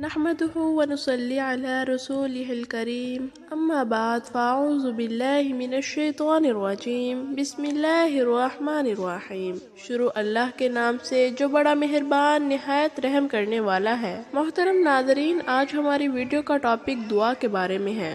نحمده ونصلي على رسوله الكريم اما بعد فاعوذ باللہ من الشیطان الرجیم بسم اللہ الرحمن الرحیم۔ شروع اللہ کے نام سے جو بڑا مہربان نہایت رحم کرنے والا ہے۔ محترم ناظرین، آج ہماری ویڈیو کا ٹاپک دعا کے بارے میں ہے۔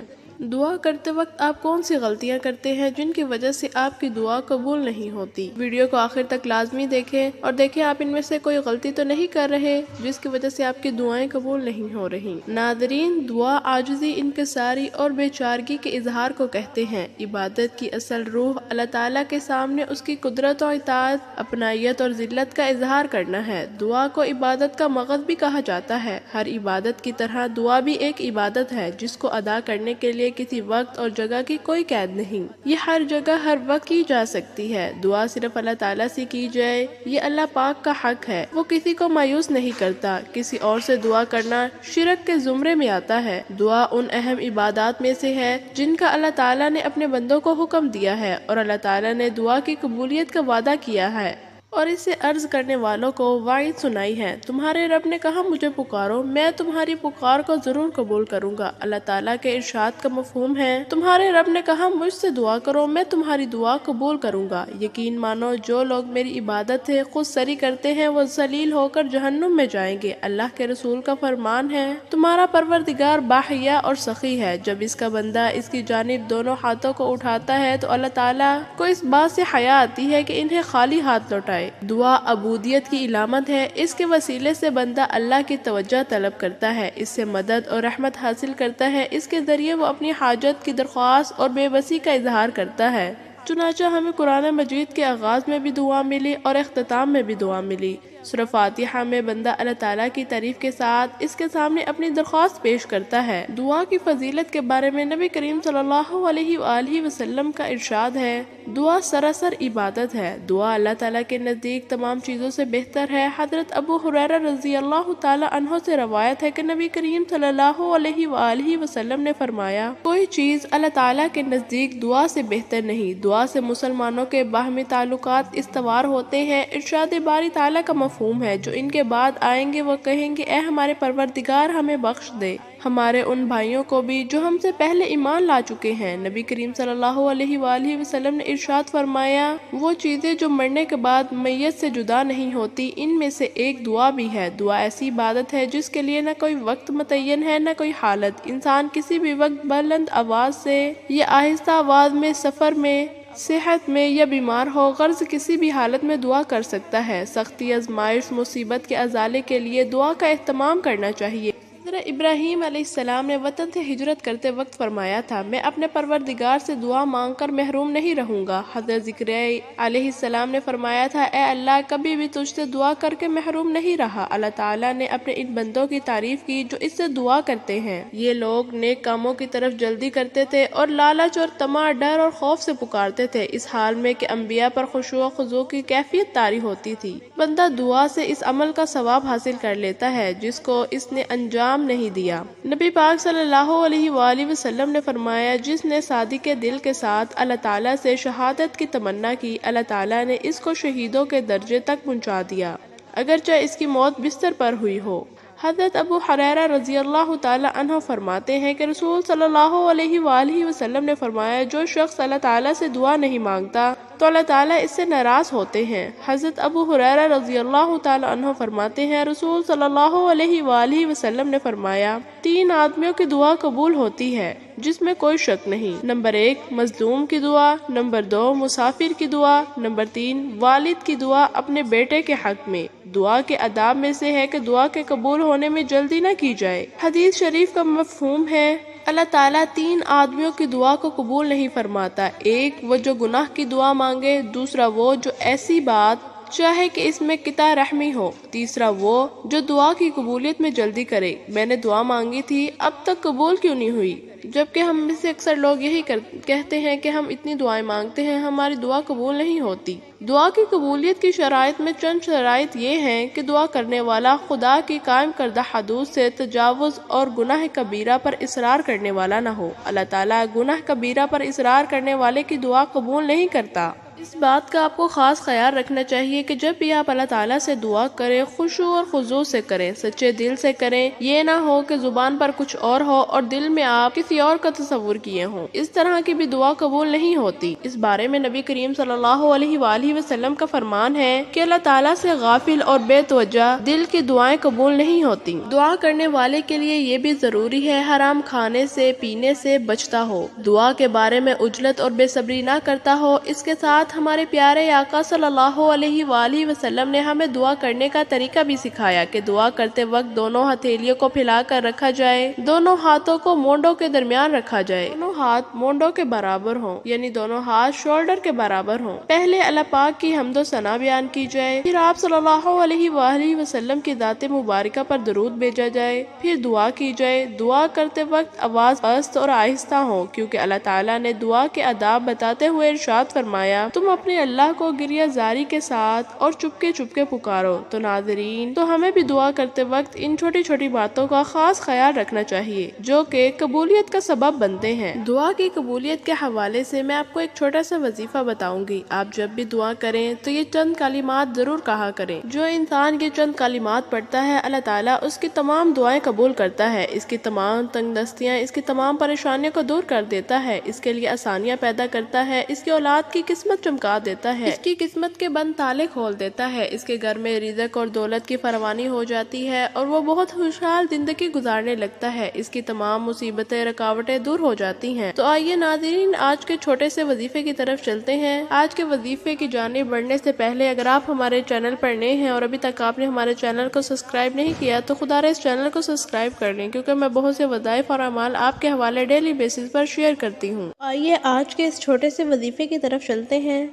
دعا کرتے وقت آپ کون سی غلطیاں کرتے ہیں جن کی وجہ سے آپ کی دعا قبول نہیں ہوتی؟ ویڈیو کو آخر تک لازمی دیکھیں اور دیکھیں آپ ان میں سے کوئی غلطی تو نہیں کر رہے جس کی وجہ سے آپ کی دعائیں قبول نہیں ہو رہی۔ ناظرین، دعا عاجزی، انکساری اور بے چارگی کے اظہار کو کہتے ہیں۔ عبادت کی اصل روح اللہ تعالیٰ کے سامنے اس کی قدرت و اطاعت، اپنائیت اور ذلت کا اظہار کرنا ہے۔ دعا کو عبادت کا مغز بھی کہا جاتا ہے۔ ہر عبادت کی طرح دعا بھی ایک عبادت ہے جس کو ادا کرنے کے لیے کسی وقت اور جگہ کی کوئی قید نہیں۔ یہ ہر جگہ ہر وقت کی جا سکتی ہے۔ دعا صرف اللہ تعالیٰ سے کی جائے، یہ اللہ پاک کا حق ہے۔ وہ کسی کو مایوس نہیں کرتا۔ کسی اور سے دعا کرنا شرک کے زمرے میں آتا ہے۔ دعا ان اہم عبادات میں سے ہے جن کا اللہ تعالیٰ نے اپنے بندوں کو حکم دیا ہے اور اللہ تعالیٰ نے دعا کی قبولیت کا وعدہ کیا ہے اور اسے عرض کرنے والوں کو وعید سنائی ہے۔ تمہارے رب نے کہا مجھے پکارو، میں تمہاری پکار کو ضرور قبول کروں گا۔ اللہ تعالیٰ کے ارشاد کا مفہوم ہے تمہارے رب نے کہا مجھ سے دعا کرو، میں تمہاری دعا قبول کروں گا۔ یقین مانو جو لوگ میری عبادت سے خود سری کرتے ہیں وہ ذلیل ہو کر جہنم میں جائیں گے۔ اللہ کے رسول کا فرمان ہے تمہارا پروردگار باحیا اور سخی ہے۔ جب اس کا بندہ اس کی جانب دونوں ہاتھوں کو اٹھاتا ہے تو اللہ تعالیٰ کو اس بات سے حیا آتی ہے کہ انہیں خالی ہاتھ لوٹائے۔ دعا عبودیت کی علامت ہے۔ اس کے وسیلے سے بندہ اللہ کی توجہ طلب کرتا ہے، اس سے مدد اور رحمت حاصل کرتا ہے، اس کے ذریعے وہ اپنی حاجت کی درخواست اور بے بسی کا اظہار کرتا ہے۔ چنانچہ ہمیں قرآن مجید کے آغاز میں بھی دعا ملی اور اختتام میں بھی دعا ملی۔ سورہ فاتحہ میں بندہ اللہ تعالیٰ کی تعریف کے ساتھ اس کے سامنے اپنی درخواست پیش کرتا ہے۔ دعا کی فضیلت کے بارے میں نبی کریم صلی اللہ علیہ وآلہ وسلم کا ارشاد ہے، دعا سراسر عبادت ہے۔ دعا اللہ تعالیٰ کے نزدیک تمام چیزوں سے بہتر ہے۔ حضرت ابو ہریرہ رضی اللہ تعالیٰ عنہ سے روایت ہے کہ نبی کریم صلی اللہ علیہ وآلہ وسلم نے فرمایا، کوئی چیز اللہ تعالیٰ کے نزدیک دعا سے بہتر نہیں۔ دعا سے مسلمانوں کے باہمی تعلقات استوار ہوتے ہیں۔ ارشاد باری تعالیٰ کا مفہوم ہے جو ان کے بعد آئیں گے وہ کہیں گے اے ہمارے پروردگار ہمیں بخش دے ہمارے ان بھائیوں کو بھی جو ہم سے پہلے ایمان لا چکے ہیں۔ نبی کریم صلی اللہ علیہ وآلہ وسلم نے ارشاد فرمایا، وہ چیزیں جو مرنے کے بعد میت سے جدا نہیں ہوتی ان میں سے ایک دعا بھی ہے۔ دعا ایسی عبادت ہے جس کے لیے نہ کوئی وقت متعین ہے نہ کوئی حالت۔ انسان کسی بھی وقت بلند آواز سے یا آہستہ آواز میں، سفر میں، صحت میں یا بیمار ہو، غرض کسی بھی حالت میں دعا کر سکتا ہے۔ سختی، آزمائش، مصیبت کے ازالے کے لیے دعا کا اہتمام کرنا چاہیے۔ حضرت ابراہیم علیہ السلام نے وطن سے ہجرت کرتے وقت فرمایا تھا، میں اپنے پروردگار سے دعا مانگ کر محروم نہیں رہوں گا۔ حضرت زکریا علیہ السلام نے فرمایا تھا، اے اللہ کبھی بھی تجھ سے دعا کر کے محروم نہیں رہا۔ اللہ تعالیٰ نے اپنے ان بندوں کی تعریف کی جو اس سے دعا کرتے ہیں۔ یہ لوگ نیک کاموں کی طرف جلدی کرتے تھے اور لالچ اور طمع، ڈر اور خوف سے پکارتے تھے، اس حال میں کہ انبیاء پر خشوع و خضوع کی کیفیت طاری ہوتی تھی۔ بندہ دعا سے اس عمل کا ثواب حاصل کر لیتا ہے جس کو اس نے انجام نہیں دیا۔ نبی پاک صلی اللہ علیہ وآلہ وسلم نے فرمایا، جس نے صادق دل کے ساتھ اللہ تعالیٰ سے شہادت کی تمنا کی، اللہ تعالیٰ نے اس کو شہیدوں کے درجے تک پہنچا دیا اگرچہ اس کی موت بستر پر ہوئی ہو۔ حضرت ابو ہریرہ رضی اللہ تعالیٰ عنہ فرماتے ہیں کہ رسول صلی اللہ علیہ وآلہ وسلم نے فرمایا، جو شخص اللہ تعالیٰ سے دعا نہیں مانگتا تو اللہ تعالیٰ اس سے ناراض ہوتے ہیں۔ حضرت ابو ہریرہ رضی اللہ تعالیٰ عنہ فرماتے ہیں، رسول صلی اللہ علیہ وآلہ وسلم نے فرمایا، 3 آدمیوں کی دعا قبول ہوتی ہے جس میں کوئی شک نہیں۔ نمبر 1 مظلوم کی دعا، نمبر 2 مسافر کی دعا، نمبر 3 والد کی دعا اپنے بیٹے کے حق میں۔ دعا کے آداب میں سے ہے کہ دعا کے قبول ہونے میں جلدی نہ کی جائے۔ حدیث شریف کا مفہوم ہے اللہ تعالیٰ 3 آدمیوں کی دعا کو قبول نہیں فرماتا، ایک وہ جو گناہ کی دعا مانگے، دوسرا وہ جو ایسی بات چاہے کہ اس میں قطع رحمی ہو، تیسرا وہ جو دعا کی قبولیت میں جلدی کرے۔ میں نے دعا مانگی تھی اب تک قبول کیوں نہیں ہوئی؟ جبکہ ہم میں سے اکثر لوگ یہی کہتے ہیں کہ ہم اتنی دعائیں مانگتے ہیں ہماری دعا قبول نہیں ہوتی۔ دعا کی قبولیت کی شرائط میں چند شرائط یہ ہیں کہ دعا کرنے والا خدا کی قائم کردہ حدود سے تجاوز اور گناہ کبیرہ پر اصرار کرنے والا نہ ہو۔ اللہ تعالیٰ گناہ کبیرہ پر اصرار کرنے والے کی دعا قبول نہیں کرتا۔ اس بات کا آپ کو خاص خیال رکھنا چاہیے کہ جب بھی آپ اللہ تعالیٰ سے دعا کریں خشوع اور خضوع سے کریں، سچے دل سے کریں، یہ نہ ہو کہ زبان پر کچھ اور ہو اور دل میں آپ کسی اور کا تصور کیے ہوں، اس طرح کی بھی دعا قبول نہیں ہوتی۔ اس بارے میں نبی کریم صلی اللہ علیہ وآلہ وسلم کا فرمان ہے کہ اللہ تعالیٰ سے غافل اور بے توجہ دل کی دعائیں قبول نہیں ہوتی۔ دعا کرنے والے کے لیے یہ بھی ضروری ہے حرام کھانے سے پینے سے بچتا ہو، دعا کے بارے میں عجلت اور بے صبری نہ کرتا ہو۔ اس کے ساتھ ہمارے پیارے آقا صلی اللہ علیہ وآلہ وسلم نے ہمیں دعا کرنے کا طریقہ بھی سکھایا کہ دعا کرتے وقت دونوں ہتھیلیوں کو پھیلا کر رکھا جائے، دونوں ہاتھوں کو مونڈوں کے درمیان رکھا جائے، دونوں ہاتھ مونڈوں کے برابر ہوں، یعنی دونوں ہاتھ شولڈر کے برابر ہوں۔ پہلے اللہ پاک کی حمد و ثنا بیان کی جائے، پھر آپ صلی اللہ علیہ وآلہ وسلم کی ذات مبارکہ پر درود بھیجا جائے، پھر دعا کی جائے۔ دعا کرتے وقت آواز پست اور آہستہ ہو، کیونکہ اللہ تعالیٰ نے دعا کے آداب بتاتے ہوئے ارشاد فرمایا، تم اپنے اللہ کو گریہ زاری کے ساتھ اور چپکے چپکے پکارو۔ تو ناظرین، تو ہمیں بھی دعا کرتے وقت ان چھوٹی چھوٹی باتوں کا خاص خیال رکھنا چاہیے جو کہ قبولیت کا سبب بنتے ہیں۔ دعا کی قبولیت کے حوالے سے میں آپ کو ایک چھوٹا سا وظیفہ بتاؤں گی۔ آپ جب بھی دعا کریں تو یہ چند کلمات ضرور کہا کریں۔ جو انسان یہ چند کلمات پڑھتا ہے اللہ تعالیٰ اس کی تمام دعائیں قبول کرتا ہے، اس کی تمام تنگ دستیاں، اس کی تمام پریشانیوں کو دور کر دیتا ہے، اس کے لیے آسانیاں پیدا کرتا ہے، اس کی اولاد کی قسمت چمکا دیتا ہے، اس کی قسمت کے بند تالے کھول دیتا ہے، اس کے گھر میں رزق اور دولت کی فراوانی ہو جاتی ہے اور وہ بہت خوشحال زندگی گزارنے لگتا ہے، اس کی تمام مصیبتیں رکاوٹیں دور ہو جاتی ہیں۔ تو آئیے ناظرین، آج کے چھوٹے سے وظیفے کی طرف چلتے ہیں۔ آج کے وظیفے کی جانب بڑھنے سے پہلے اگر آپ ہمارے چینل پر نئے ہیں اور ابھی تک آپ نے ہمارے چینل کو سبسکرائب نہیں کیا تو خدا رے اس چینل کو سبسکرائب کر لیں، کیونکہ میں بہت سے وظائف اور اعمال آپ کے حوالے ڈیلی بیسس پر شیئر کرتی ہوں۔ آئیے آج کے اس چھوٹے سے وظیفے کی طرف چلتے ہیں۔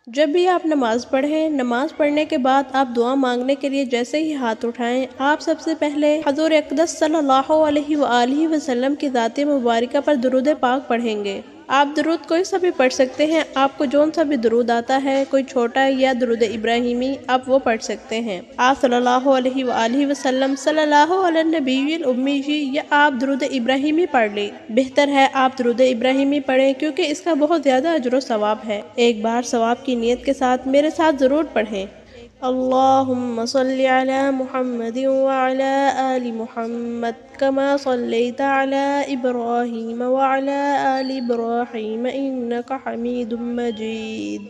جب بھی آپ نماز پڑھیں، نماز پڑھنے کے بعد آپ دعا مانگنے کے لیے جیسے ہی ہاتھ اٹھائیں، آپ سب سے پہلے حضور اقدس صلی اللہ علیہ وآلہ وسلم کی ذات مبارکہ پر درود پاک پڑھیں گے۔ آپ درود کوئی سا بھی پڑھ سکتے ہیں، آپ کو جون سا بھی درود آتا ہے، کوئی چھوٹا یا درود ابراہیمی، آپ وہ پڑھ سکتے ہیں۔ آپ صلی اللہ علیہ وآلہ وسلم صلی اللہ علیہ نبی الامی جی یا آپ درود ابراہیمی پڑھ لیں۔ بہتر ہے آپ درود ابراہیمی پڑھیں کیونکہ اس کا بہت زیادہ اجر و ثواب ہے۔ ایک بار ثواب کی نیت کے ساتھ میرے ساتھ ضرور پڑھیں۔ اللہم صلی علی محمد وعلی آل محمد كما صليت على إبراهيم وعلى آل إبراهيم إنك حميد مجيد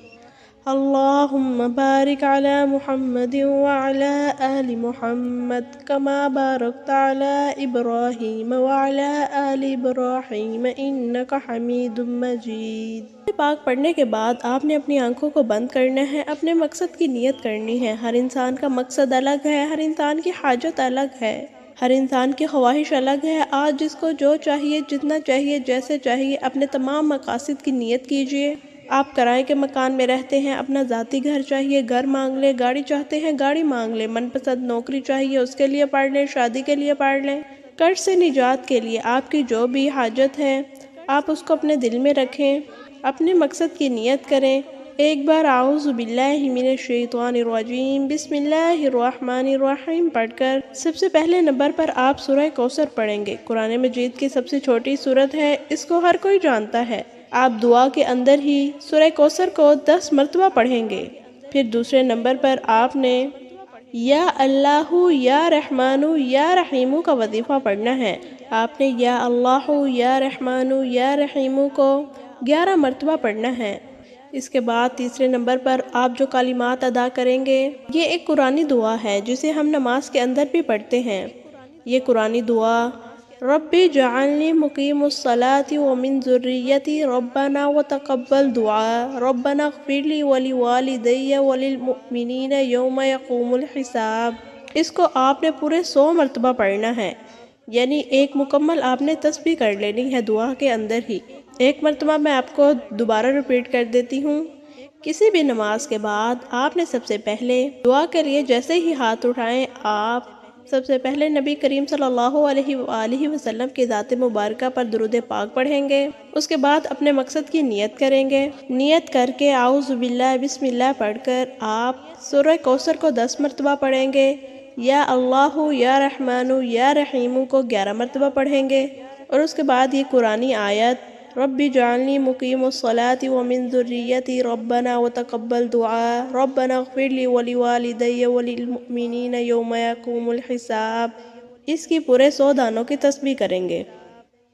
اللهم بارك على محمد وعلى آل محمد كما باركت على إبراهيم وعلى آل إبراهيم إنك حميد مجيد۔ پاک پڑھنے کے بعد آپ نے اپنی آنکھوں کو بند کرنا ہے، اپنے مقصد کی نیت کرنی ہے۔ ہر انسان کا مقصد الگ ہے، ہر انسان کی حاجت الگ ہے، ہر انسان کی خواہش الگ ہے۔ آج جس کو جو چاہیے، جتنا چاہیے، جیسے چاہیے، اپنے تمام مقاصد کی نیت کیجئے۔ آپ کرائے کے مکان میں رہتے ہیں، اپنا ذاتی گھر چاہیے، گھر مانگ لیں، گاڑی چاہتے ہیں، گاڑی مانگ لیں، من پسند نوکری چاہیے، اس کے لیے پڑھ لیں، شادی کے لیے پڑھ لیں، قرض سے نجات کے لیے آپ کی جو بھی حاجت ہے آپ اس کو اپنے دل میں رکھیں، اپنے مقصد کی نیت کریں۔ ایک بار اعوذ باللہ من الشیطان الرجیم بسم اللہ الرحمن الرحیم پڑھ کر سب سے پہلے نمبر پر آپ سورہ کوثر پڑھیں گے۔ قرآن مجید کی سب سے چھوٹی سورت ہے، اس کو ہر کوئی جانتا ہے۔ آپ دعا کے اندر ہی سورہ کوثر کو 10 مرتبہ پڑھیں گے۔ پھر دوسرے نمبر پر آپ نے یا اللہ یا رحمان یا رحیم کا وظیفہ پڑھنا ہے۔ آپ نے یا اللہ یا رحمان یا رحیم کو 11 مرتبہ پڑھنا ہے۔ اس کے بعد تیسرے نمبر پر آپ جو کلمات ادا کریں گے، یہ ایک قرآنی دعا ہے جسے ہم نماز کے اندر بھی پڑھتے ہیں۔ یہ قرآنی دعا ربی جعلنی مقیم الصلاۃ ومن ذریتی ربنا وتقبل دعا ربنا اغفر لی ولوالدی وللمؤمنین یوم یقوم الحساب۔ اس کو آپ نے پورے 100 مرتبہ پڑھنا ہے، یعنی ایک مکمل آپ نے تسبیح کر لینی ہے دعا کے اندر ہی۔ ایک مرتبہ میں آپ کو دوبارہ ریپیٹ کر دیتی ہوں۔ کسی بھی نماز کے بعد آپ نے سب سے پہلے دعا کے لیے جیسے ہی ہاتھ اٹھائیں، آپ سب سے پہلے نبی کریم صلی اللہ علیہ وآلہ وسلم کی ذات مبارکہ پر درود پاک پڑھیں گے۔ اس کے بعد اپنے مقصد کی نیت کریں گے۔ نیت کر کے اعوذ باللہ بسم اللہ پڑھ کر آپ سورہ کوثر کو 10 مرتبہ پڑھیں گے۔ یا اللہ یا رحمان یا رحیم کو 11 مرتبہ پڑھیں گے، اور اس کے بعد یہ قرآنی آیت رب اجعلنی مقیم الصلاۃ ومن ذریتی ربنا وتقبل دعاء ربنا اغفر لی ولوالدی وللمؤمنین یوم یقوم الحساب۔ اس کی پورے 100 دانوں کی تسبیح کریں گے،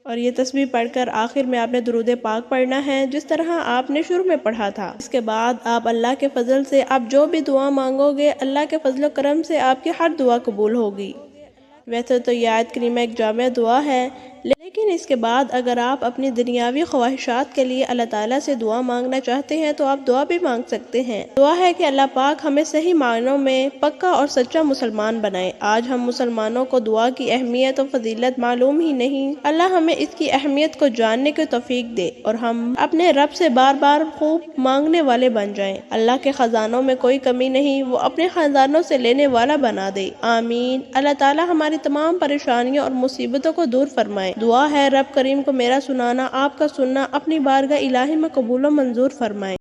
اور یہ تسبیح پڑھ کر آخر میں آپ نے درود پاک پڑھنا ہے جس طرح آپ نے شروع میں پڑھا تھا۔ اس کے بعد آپ اللہ کے فضل سے آپ جو بھی دعا مانگو گے، اللہ کے فضل و کرم سے آپ کی ہر دعا قبول ہوگی۔ ویسے تو یہ آیت کریمہ ایک جامع دعا ہے، لیکن اس کے بعد اگر آپ اپنی دنیاوی خواہشات کے لیے اللہ تعالیٰ سے دعا مانگنا چاہتے ہیں تو آپ دعا بھی مانگ سکتے ہیں۔ دعا ہے کہ اللہ پاک ہمیں صحیح معنوں میں پکا اور سچا مسلمان بنائے۔ آج ہم مسلمانوں کو دعا کی اہمیت و فضیلت معلوم ہی نہیں۔ اللہ ہمیں اس کی اہمیت کو جاننے کی توفیق دے اور ہم اپنے رب سے بار بار خوب مانگنے والے بن جائیں۔ اللہ کے خزانوں میں کوئی کمی نہیں، وہ اپنے خزانوں سے لینے والا بنا دے۔ آمین۔ اللہ تعالیٰ ہماری تمام پریشانیوں اور مصیبتوں کو دور فرمائے۔ دعا ہے رب کریم کو میرا سنانا، آپ کا سننا اپنی بارگاہ الہی میں قبول و منظور فرمائے۔